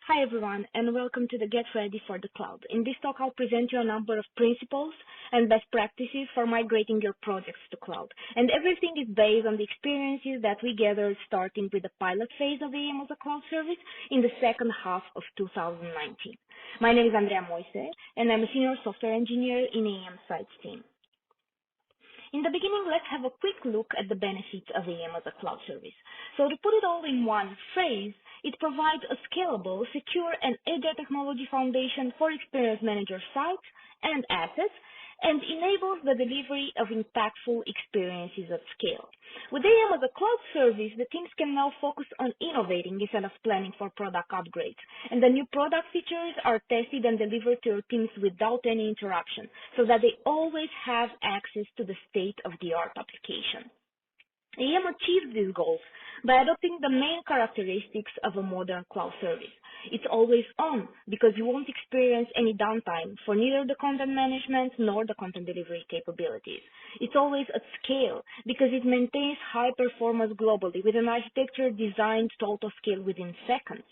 Hi everyone, and welcome to the Get Ready for the Cloud. In this talk, I'll present you a number of principles and best practices for migrating your projects to cloud. And everything is based on the experiences that we gathered starting with the pilot phase of AM as a cloud service in the second half of 2019. My name is Andrea Moise, and I'm a senior software engineer in AM Sites team. In the beginning, let's have a quick look at the benefits of AM as a cloud service. So to put it all in one phrase, it provides a scalable, secure, and agile technology foundation for experience manager sites and assets, and enables the delivery of impactful experiences at scale. With AM as a cloud service, the teams can now focus on innovating instead of planning for product upgrades. And the new product features are tested and delivered to your teams without any interruption, so that they always have access to the state-of-the-art application. AM achieves these goals by adopting the main characteristics of a modern cloud service. It's always on because you won't experience any downtime for neither the content management nor the content delivery capabilities. It's always at scale because it maintains high performance globally with an architecture designed to auto-scale within seconds.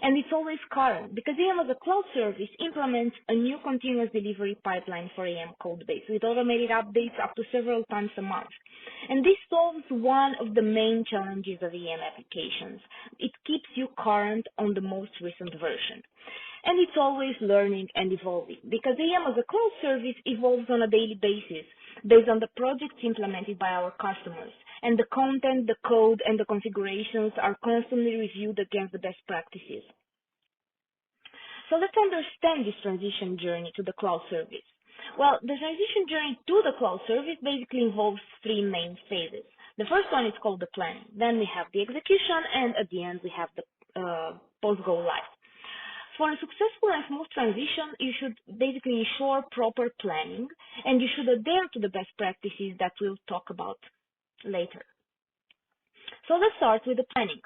And it's always current because AM as a cloud service implements a new continuous delivery pipeline for AM code base with automated updates up to several times a month. And this solves one of the main challenges of AM applications. It keeps you current on the most recent version. And it's always learning and evolving because AM as a cloud service evolves on a daily basis based on the projects implemented by our customers. And the content, the code, and the configurations are constantly reviewed against the best practices. So let's understand this transition journey to the cloud service. Well, the transition journey to the cloud service basically involves three main phases. The first one is called the planning. Then we have the execution, and at the end we have the post-go live. For a successful and smooth transition, you should basically ensure proper planning, and you should adhere to the best practices that we'll talk about later. So let's start with the planning.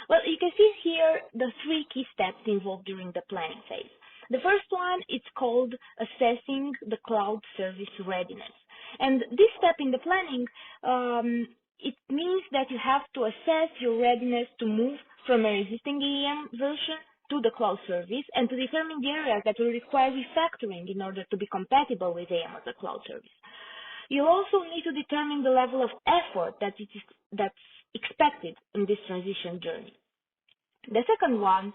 Well, you can see here the three key steps involved during the planning phase. The first one is called assessing the cloud service readiness. And this step in the planning, it means that you have to assess your readiness to move from an existing AM version to the cloud service and to determine the areas that will require refactoring in order to be compatible with AM as a cloud service. You also need to determine the level of effort that's expected in this transition journey. The second one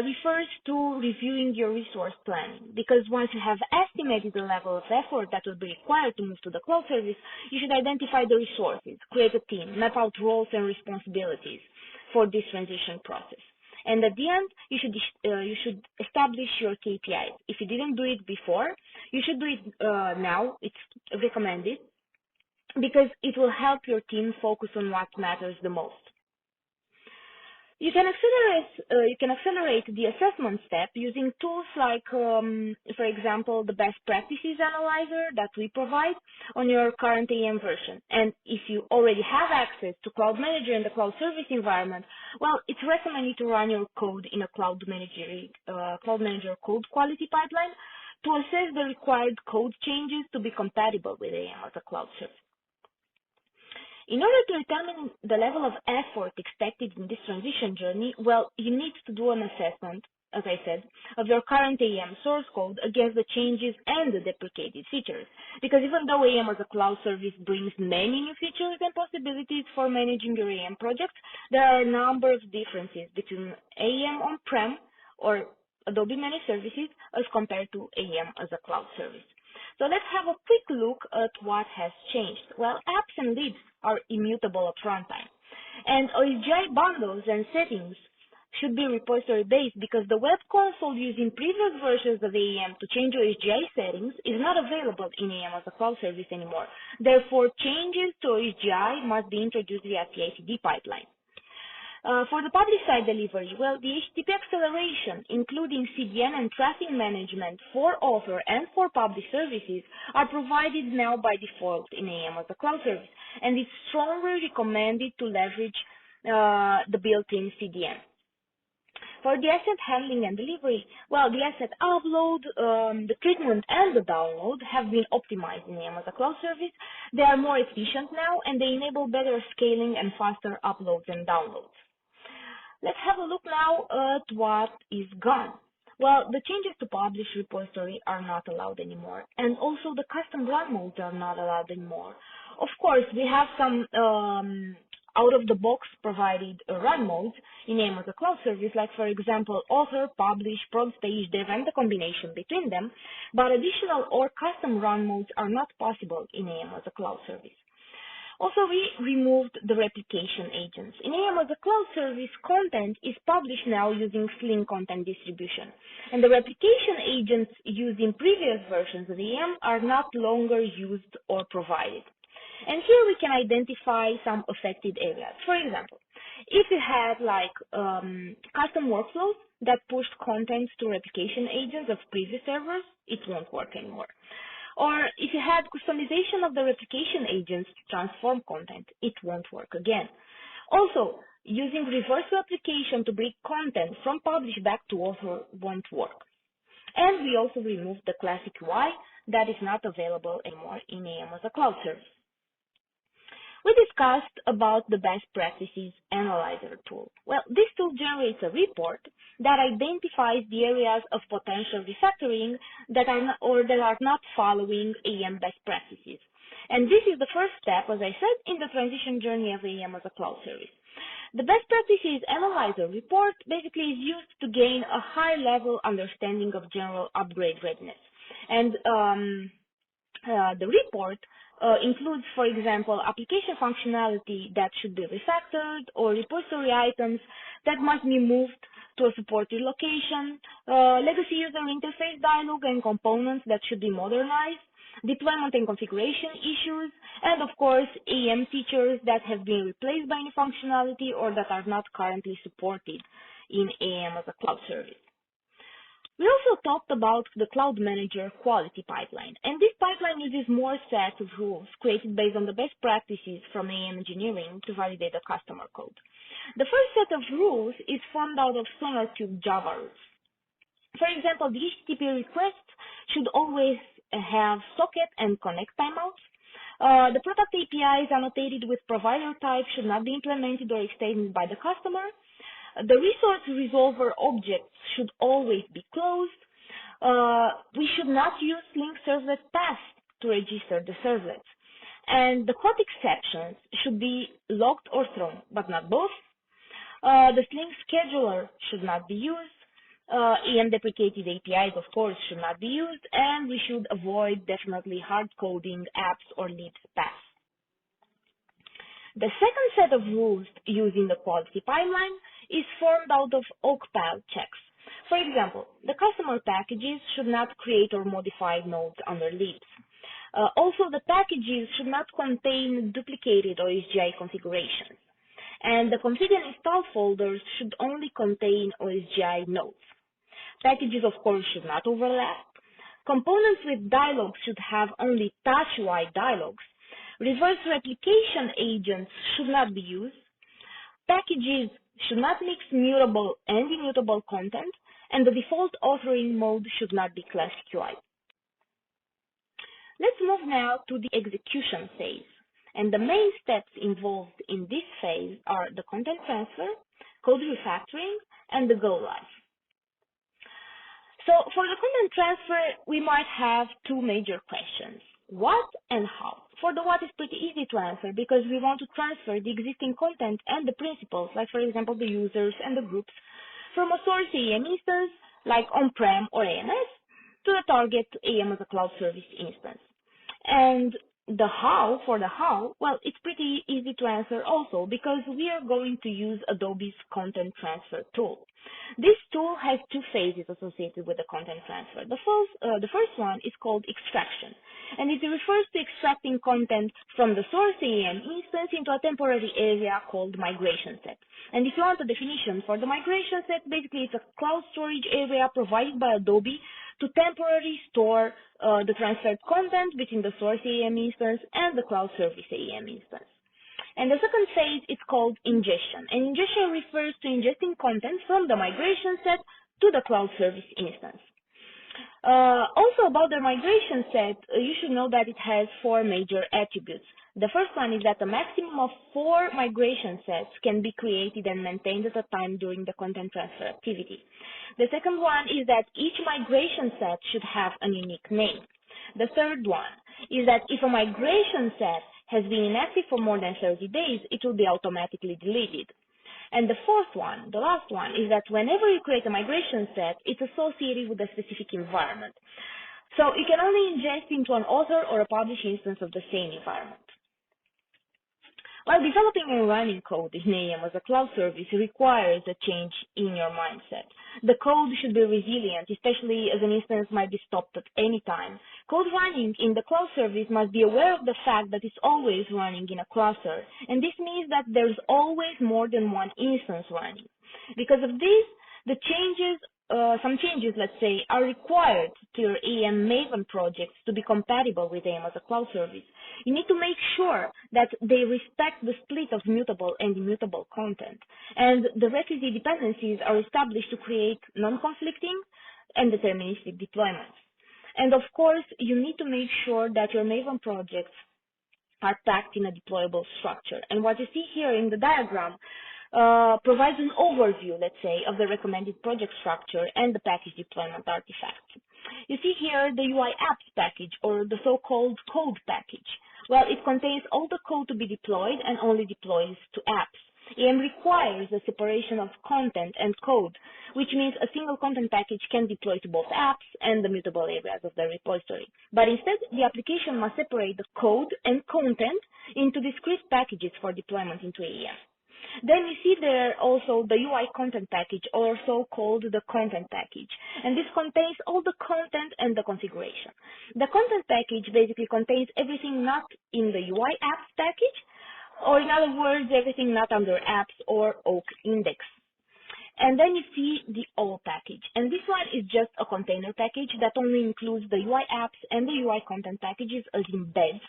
refers to reviewing your resource planning, because once you have estimated the level of effort that will be required to move to the cloud service, you should identify the resources, create a team, map out roles and responsibilities for this transition process. And at the end, you should establish your KPIs. If you didn't do it before, you should do it now. It's recommended because it will help your team focus on what matters the most. You can accelerate the assessment step using tools like, for example, the best practices analyzer that we provide on your current AM version. And if you already have access to Cloud Manager in the cloud service environment, well, it's recommended to run your code in a Cloud Manager code quality pipeline to assess the required code changes to be compatible with AM as a cloud service. In order to determine the level of effort expected in this transition journey, well, you need to do an assessment, as I said, of your current AM source code against the changes and the deprecated features. Because even though AM as a cloud service brings many new features and possibilities for managing your AM projects, there are a number of differences between AM on-prem or Adobe Managed Services as compared to AM as a cloud service. So let's have a quick look at what has changed. Well, apps and leads are immutable at runtime. And OSGI bundles and settings should be repository-based because the web console using previous versions of AM to change OSGI settings is not available in AM as a cloud service anymore. Therefore, changes to OSGI must be introduced via CI/CD pipeline. For the public side delivery, well, the HTTP acceleration, including CDN and traffic management for author and for public services, are provided now by default in AM as a cloud service, and it's strongly recommended to leverage the built-in CDN. For the asset handling and delivery, well, the asset upload, the treatment, and the download have been optimized in AM as a cloud service. They are more efficient now, and they enable better scaling and faster uploads and downloads. Let's have a look now at what is gone. Well, the changes to publish repository are not allowed anymore, and also the custom run modes are not allowed anymore. Of course, we have some out-of-the-box provided run modes in AM as a cloud service, like for example, author, publish, prod stage, dev, and the combination between them, but additional or custom run modes are not possible in AM as a cloud service. Also, we removed the replication agents. In AM as a cloud service, content is published now using Sling content distribution, and the replication agents used in previous versions of AM are not longer used or provided. And here we can identify some affected areas. For example, if you had custom workflows that pushed content to replication agents of previous servers, it won't work anymore. Or if you had customization of the replication agents to transform content, it won't work again. Also, using reverse replication to bring content from publish back to author won't work. And we also removed the classic UI that is not available anymore in AM as a cloud service. We discussed about the best practices analyzer tool. Well, this tool generates a report that identifies the areas of potential refactoring that are not following AM best practices. And this is the first step, as I said, in the transition journey of AM as a cloud service. The best practices analyzer report basically is used to gain a high-level understanding of general upgrade readiness. And the report includes, for example, application functionality that should be refactored or repository items that must be moved to a supported location, legacy user interface dialog and components that should be modernized, deployment and configuration issues, and of course, AM features that have been replaced by new functionality or that are not currently supported in AM as a cloud service. We also talked about the Cloud Manager quality pipeline, and this pipeline uses more sets of rules created based on the best practices from AM engineering to validate the customer code. The first set of rules is formed out of SonarQube Java rules. For example, the HTTP requests should always have socket and connect timeouts. The product APIs annotated with provider type should not be implemented or extended by the customer. The resource resolver objects should always be closed. We should not use Sling servlet path to register the servlets. And the code exceptions should be logged or thrown, but not both. The Sling scheduler should not be used. EM deprecated APIs, of course, should not be used. And we should avoid definitely hard coding apps or libs paths. The second set of rules used in the quality pipeline is formed out of OakPAL checks. For example, the customer packages should not create or modify nodes under libs. Also, the packages should not contain duplicated OSGI configurations. And the configure and install folders should only contain OSGI nodes. Packages, of course, should not overlap. Components with dialogues should have only touch UI dialogues. Reverse replication agents should not be used. Packages should not mix mutable and immutable content, and the default authoring mode should not be classic UI. Let's move now to the execution phase. And the main steps involved in this phase are the content transfer, code refactoring, and the go live. So for the content transfer, we might have two major questions. What and how? For the what is pretty easy to answer because we want to transfer the existing content and the principles, like for example the users and the groups, from a source AM instance, like on-prem or AMS, to the target AM as a cloud service instance. And the how, for the how, well, it's pretty easy to answer also because we are going to use Adobe's content transfer tool. This tool has two phases associated with the content transfer. The first one is called extraction, and it refers to extracting content from the source AM instance into a temporary area called migration set. And if you want a definition for the migration set, basically it's a cloud storage area provided by Adobe to temporarily store the transferred content between the source AM instance and the cloud service AM instance. And the second phase is called ingestion. And ingestion refers to ingesting content from the migration set to the cloud service instance. Also about the migration set, you should know that it has four major attributes. The first one is that a maximum of 4 migration sets can be created and maintained at a time during the content transfer activity. The second one is that each migration set should have a unique name. The third one is that if a migration set has been inactive for more than 30 days, it will be automatically deleted. And the fourth one, the last one, is that whenever you create a migration set, it's associated with a specific environment. So you can only ingest into an author or a published instance of the same environment. While developing and running code in AEM as a cloud service requires a change in your mindset. The code should be resilient, especially as an instance might be stopped at any time. Code running in the cloud service must be aware of the fact that it's always running in a cluster, and this means that there's always more than one instance running. Because of this, some changes, let's say, are required to your AEM Maven projects to be compatible with AEM as a cloud service. You need to make sure that they respect the split of mutable and immutable content. And the requisite dependencies are established to create non-conflicting and deterministic deployments. And of course, you need to make sure that your Maven projects are packed in a deployable structure. And what you see here in the diagram provides an overview, let's say, of the recommended project structure and the package deployment artifacts. You see here the UI apps package, or the so-called code package. Well, it contains all the code to be deployed and only deploys to apps. AEM requires a separation of content and code, which means a single content package can deploy to both apps and the mutable areas of the repository. But instead, the application must separate the code and content into discrete packages for deployment into AEM. Then you see there also the UI content package, or so-called the content package. And this contains all the content and the configuration. The content package basically contains everything not in the UI apps package, or in other words, everything not under apps or Oak index. And then you see the all package. And this one is just a container package that only includes the UI apps and the UI content packages as embeds.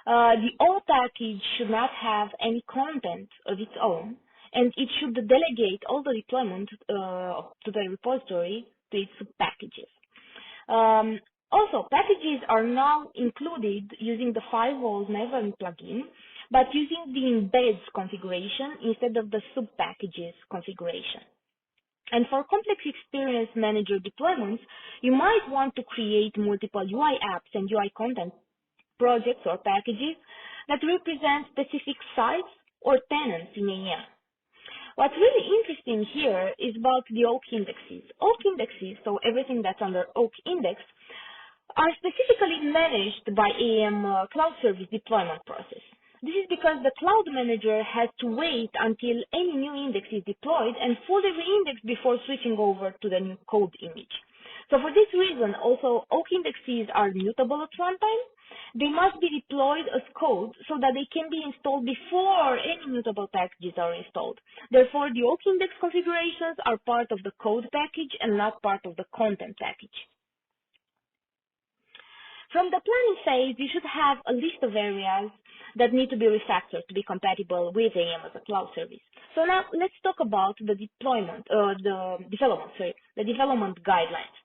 The all package should not have any content of its own, and it should delegate all the deployment to the repository to its packages. Also, packages are now included using the firewall Maven plugin, but using the embeds configuration instead of the sub-packages configuration. And for complex experience manager deployments, you might want to create multiple UI apps and UI content projects or packages that represent specific sites or tenants in AEM. What's really interesting here is about the Oak indexes. Oak indexes, so everything that's under Oak index, are specifically managed by AEM Cloud Service deployment process. This is because the Cloud Manager has to wait until any new index is deployed and fully re-indexed before switching over to the new code image. So for this reason, also Oak indexes are mutable at runtime. They must be deployed as code so that they can be installed before any mutable packages are installed. Therefore, the Oak index configurations are part of the code package and not part of the content package. From the planning phase, you should have a list of areas that need to be refactored to be compatible with AEM as a cloud service. So now let's talk about the development guidelines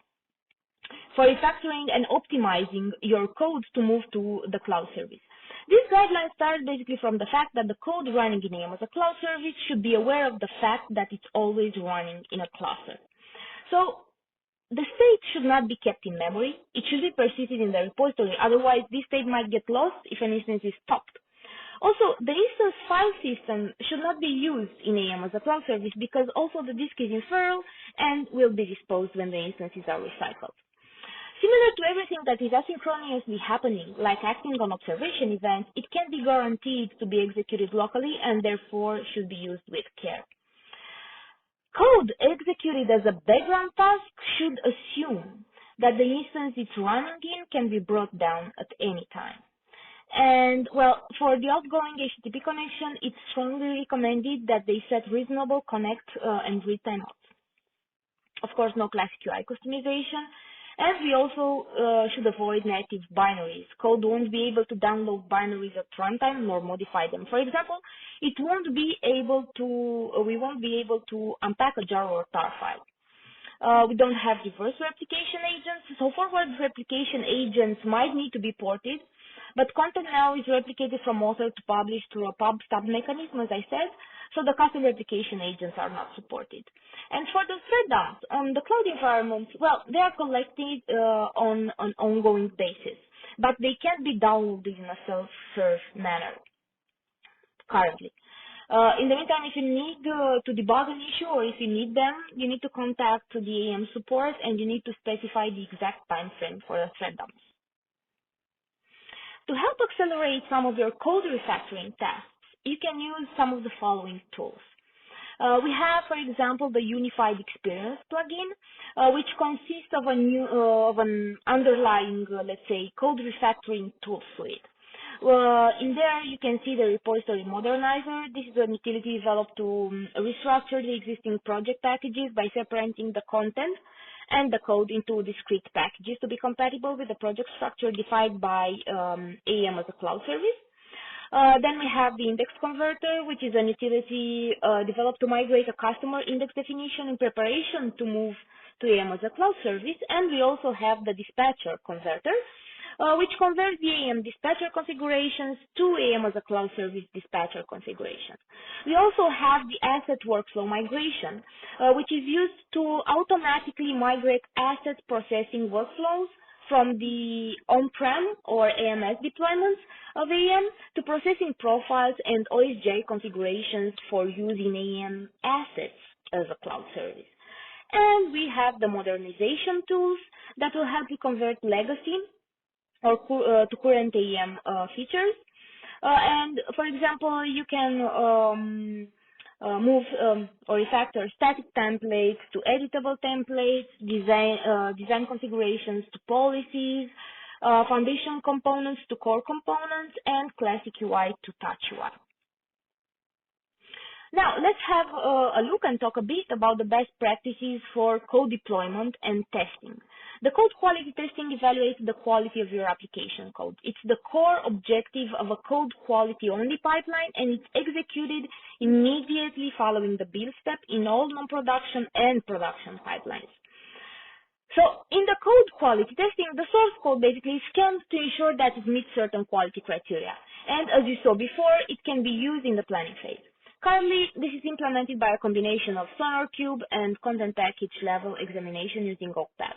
for refactoring and optimizing your code to move to the cloud service. These guidelines start basically from the fact that the code running in AEM as a cloud service should be aware of the fact that it's always running in a cluster. So the state should not be kept in memory. It should be persisted in the repository. Otherwise, this state might get lost if an instance is stopped. Also, the instance file system should not be used in AEM as a cloud service because also the disk is infernal and will be disposed when the instances are recycled. Similar to everything that is asynchronously happening, like acting on observation events, it can be guaranteed to be executed locally and therefore should be used with care. Code executed as a background task should assume that the instance it's running in can be brought down at any time. And, well, for the outgoing HTTP connection, it's strongly recommended that they set reasonable connect and read timeouts. Of course, no classic UI customization. And we also should avoid native binaries. Code won't be able to download binaries at runtime nor modify them. For example, we won't be able to unpack a jar or tar file. We don't have reverse replication agents, so forward replication agents might need to be ported, But content now is replicated from author to publish through a pub-stub mechanism, as I said, so the custom replication agents are not supported. And for the thread dumps on the cloud environment, well, they are collected on an ongoing basis, but they can't be downloaded in a self-serve manner currently. In the meantime, if you need to debug an issue or if you need them, you need to contact the AM support and you need to specify the exact time frame for the thread dumps. To help accelerate some of your code refactoring tasks, you can use some of the following tools. We have, for example, the Unified Experience plugin, which consists of an underlying, let's say, code refactoring tool suite. In there, you can see the repository modernizer. This is an utility developed to restructure the existing project packages by separating the content and the code into discrete packages to be compatible with the project structure defined by AM as a cloud service. Then we have the index converter, which is an utility developed to migrate a customer index definition in preparation to move to AM as a cloud service. And we also have the dispatcher converter, which converts the AM dispatcher configurations to AM as a cloud service dispatcher configuration. We also have the asset workflow migration, which is used to automatically migrate asset processing workflows from the on-prem or AMS deployments of AM to processing profiles and OSJ configurations for using AM assets as a cloud service. And we have the modernization tools that will help you convert legacy or to current AM features. And for example, you can move or refactor static templates to editable templates, design configurations to policies, foundation components to core components, and classic UI to touch UI. Now, let's have a look and talk a bit about the best practices for code deployment and testing. The code quality testing evaluates the quality of your application code. It's the core objective of a code quality only pipeline, and it's executed immediately following the build step in all non-production and production pipelines. So in the code quality testing, the source code basically is scanned to ensure that it meets certain quality criteria. And as you saw before, it can be used in the planning phase. Currently, this is implemented by a combination of SonarQube and content package level examination using OakPAL.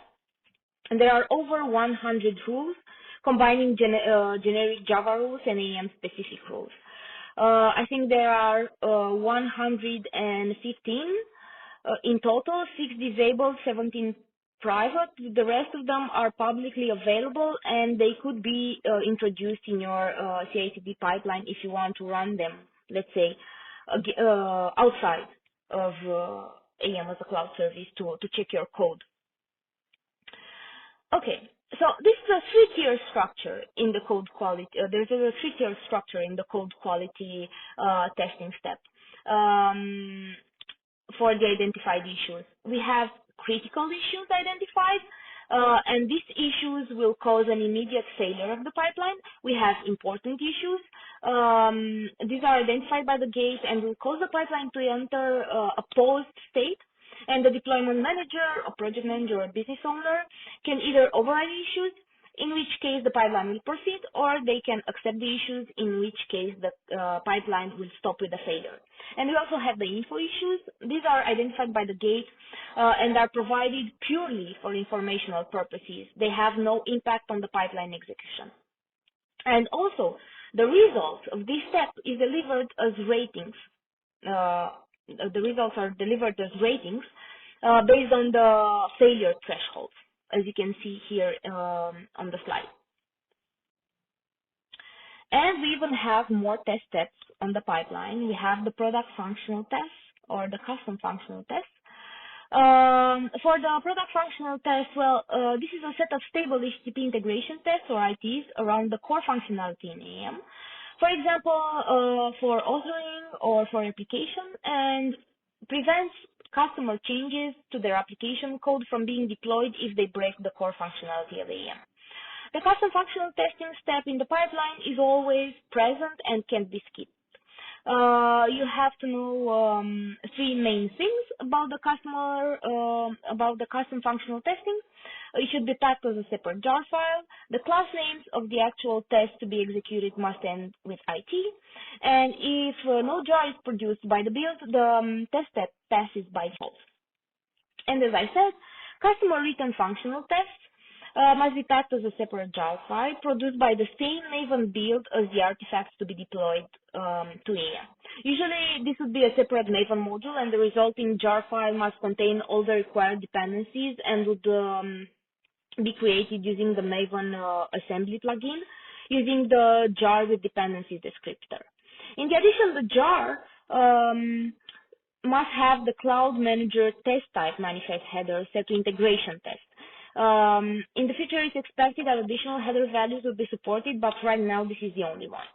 And there are over 100 rules combining generic Java rules and AM specific rules. I think there are 115 in total, 6 disabled, 17 private. The rest of them are publicly available, and they could be introduced in your CI/CD pipeline if you want to run them, let's say, outside of AM as a cloud service to check your code. Okay, so this is a three-tier structure in the code quality. There's a three-tier structure in the code quality testing step for the identified issues. We have critical issues identified, and these issues will cause an immediate failure of the pipeline. We have important issues. These are identified by the gate and will cause the pipeline to enter a paused state. And the deployment manager, or project manager, or business owner can either override issues, in which case the pipeline will proceed, or they can accept the issues, in which case the pipeline will stop with the failure. And we also have the info issues. These are identified by the gate and are provided purely for informational purposes. They have no impact on the pipeline execution. And also, the result of this step is delivered as ratings. The results are delivered as ratings based on the failure thresholds, as you can see here on the slide. And we even have more test steps on the pipeline. We have the product functional test or the custom functional test. For the product functional test, well, this is a set of stable HTTP integration tests or ITs around the core functionality in AM. For example, for authoring or for application, and prevents customer changes to their application code from being deployed if they break the core functionality of AM. The custom functional testing step in the pipeline is always present and can't be skipped. You have to know 3 main things about the custom functional testing. it should be tagged as a separate jar file. The class names of the actual test to be executed must end with IT. And if no jar is produced by the build, the test step passes by default. And as I said, customer written functional tests must be tagged as a separate jar file produced by the same Maven build as the artifacts to be deployed to EA. Usually, this would be a separate Maven module, and the resulting jar file must contain all the required dependencies and would be created using the Maven assembly plugin using the jar with dependencies descriptor. In addition, the jar must have the Cloud Manager test type manifest header set to integration test. In the future, it's expected that additional header values will be supported, but right now this is the only one.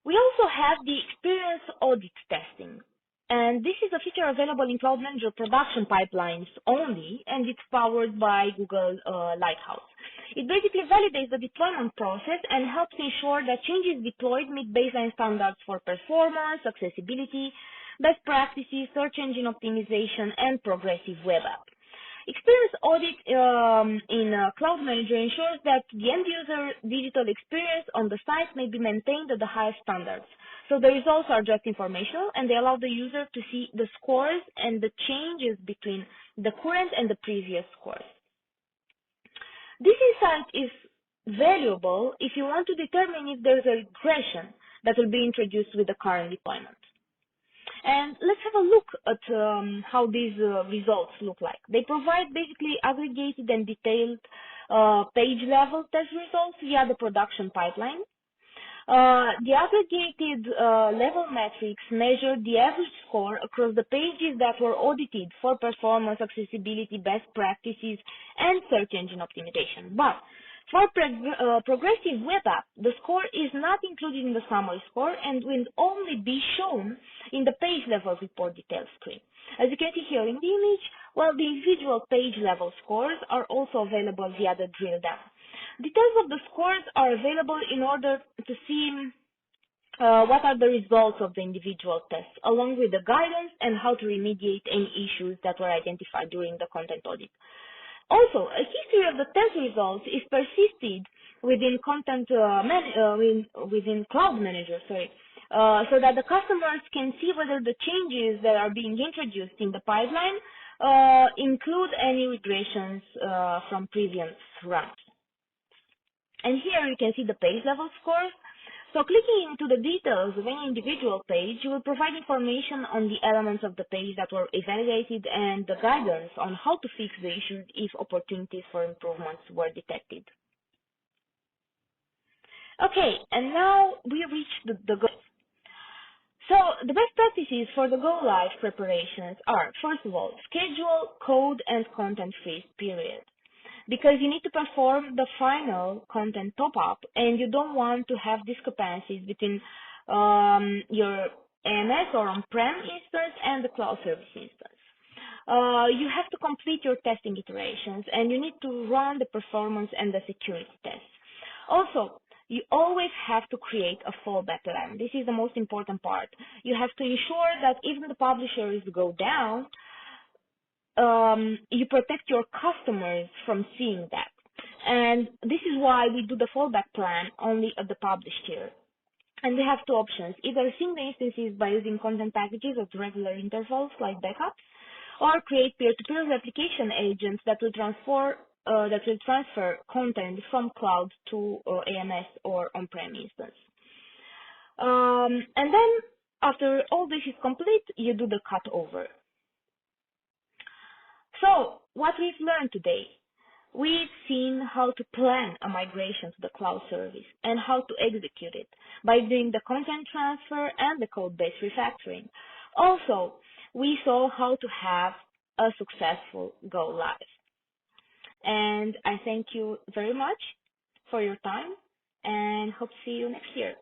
We also have the experience audit testing. And this is a feature available in Cloud Manager production pipelines only, and it's powered by Google Lighthouse. It basically validates the deployment process and helps ensure that changes deployed meet baseline standards for performance, accessibility, best practices, search engine optimization, and progressive web app. Experience audit in Cloud Manager ensures that the end-user digital experience on the site may be maintained at the highest standards. So the results are just informational, and they allow the user to see the scores and the changes between the current and the previous scores. This insight is valuable if you want to determine if there's a regression that will be introduced with the current deployment. And let's have a look at how these results look like. They provide basically aggregated and detailed page-level test results via the production pipeline. The aggregated level metrics measure the average score across the pages that were audited for performance, accessibility, best practices, and search engine optimization. But for progressive web app, the score is not included in the summary score and will only be shown in the page level report details screen. As you can see here in the image, while the individual page level scores are also available via the drill down. Details of the scores are available in order to see what are the results of the individual tests, along with the guidance and how to remediate any issues that were identified during the content audit. Also, a history of the test results is persisted within within Cloud Manager, so that the customers can see whether the changes that are being introduced in the pipeline include any regressions from previous runs. And here you can see the page level scores. So clicking into the details of any individual page, you will provide information on the elements of the page that were evaluated and the guidance on how to fix the issues if opportunities for improvements were detected. Okay, and now we reach the goals. So the best practices for the go live preparations are, first of all, schedule code and content freeze period, because you need to perform the final content top-up and you don't want to have discrepancies between your AMS or on-prem instance and the cloud service instance. You have to complete your testing iterations and you need to run the performance and the security tests. Also, you always have to create a fallback plan. This is the most important part. You have to ensure that even the publishers go down, you protect your customers from seeing that. And this is why we do the fallback plan only at the published tier. And we have two options: either sync the instances by using content packages at regular intervals like backups, or create peer-to-peer replication agents that will transfer content from cloud to AMS or on-prem instance. And then after all this is complete, you do the cutover. So, what we've learned today, we've seen how to plan a migration to the cloud service and how to execute it by doing the content transfer and the code-based refactoring. Also, we saw how to have a successful go live. And I thank you very much for your time and hope to see you next year.